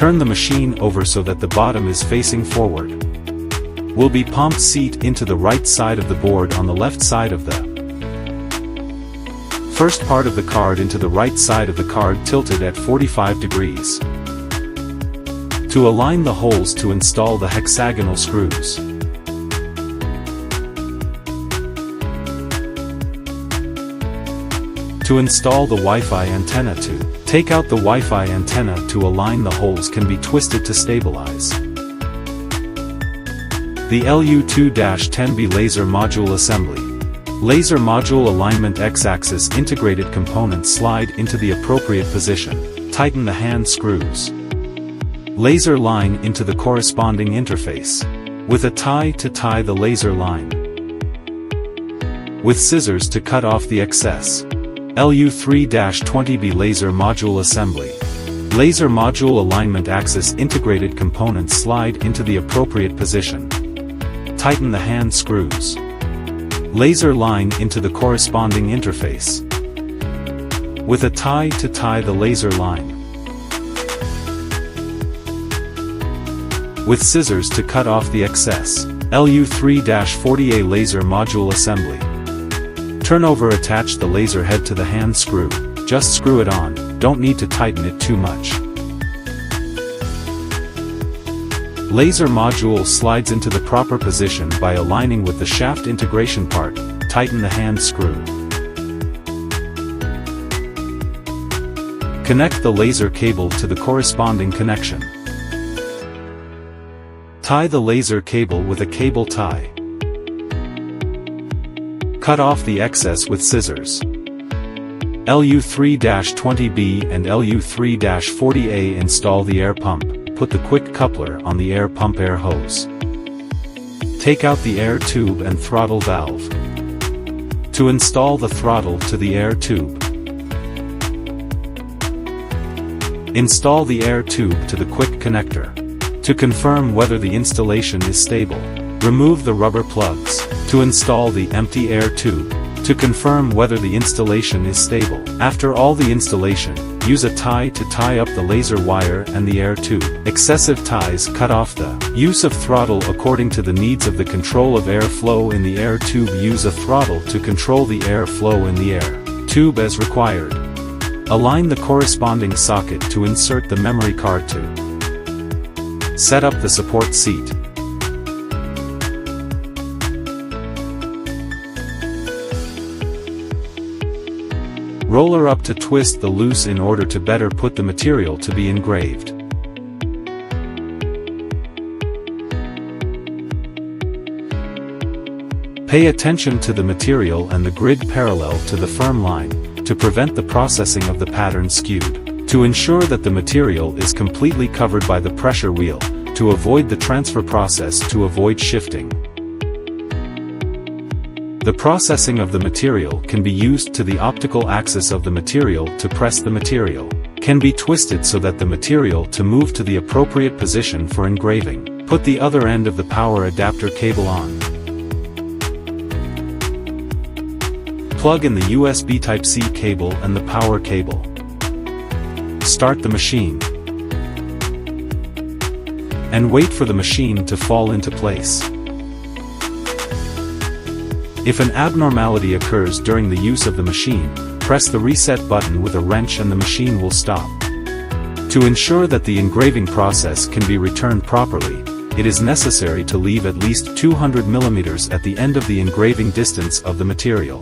Turn the machine over so that the bottom is facing forward. Will be pumped seat into the right side of the board on the left side of the first part of the card into the right side of the card tilted at 45 degrees. To align the holes to install the hexagonal screws. To install the Wi-Fi antenna take out the Wi-Fi antenna to align the holes can be twisted to stabilize. The LU2-10B laser module assembly. Laser module alignment X-axis integrated components slide into the appropriate position. Tighten the hand screws. Laser line into the corresponding interface. With a tie to tie the laser line. With scissors to cut off the excess. LU3-20B laser module assembly. Laser module alignment axis integrated components slide into the appropriate position. Tighten the hand screws. Laser line into the corresponding interface. With a tie to tie the laser line. With scissors to cut off the excess. LU3-40A laser module assembly. Turn over, attach the laser head to the hand screw. Just screw it on, don't need to tighten it too much. Laser module slides into the proper position by aligning with the shaft integration part. Tighten the hand screw. Connect the laser cable to the corresponding connection. Tie the laser cable with a cable tie. Cut off the excess with scissors. LU3-20B and LU3-40A install the air pump. Put the quick coupler on the air pump air hose. Take out the air tube and throttle valve. To install the throttle to the air tube. Install the air tube to the quick connector. To confirm whether the installation is stable, remove the rubber plugs. To install the empty air tube. To confirm whether the installation is stable. After all the installation, use a tie to tie up the laser wire and the air tube. Excessive ties cut off the use of throttle according to the needs of the control of air flow in the air tube. Use a throttle to control the air flow in the air tube as required. Align the corresponding socket to insert the memory card to. Set up the support seat. Roller up to twist the loose in order to better put the material to be engraved. Pay attention to the material and the grid parallel to the firm line, to prevent the processing of the pattern skewed. To ensure that the material is completely covered by the pressure wheel, to avoid the transfer process, to avoid shifting. The processing of the material can be used to the optical axis of the material to press the material. Can be twisted so that the material to move to the appropriate position for engraving. Put the other end of the power adapter cable on. Plug in the USB Type-C cable and the power cable. Start the machine. And wait for the machine to fall into place. If an abnormality occurs during the use of the machine, press the reset button with a wrench and the machine will stop. To ensure that the engraving process can be returned properly, it is necessary to leave at least 200 mm at the end of the engraving distance of the material.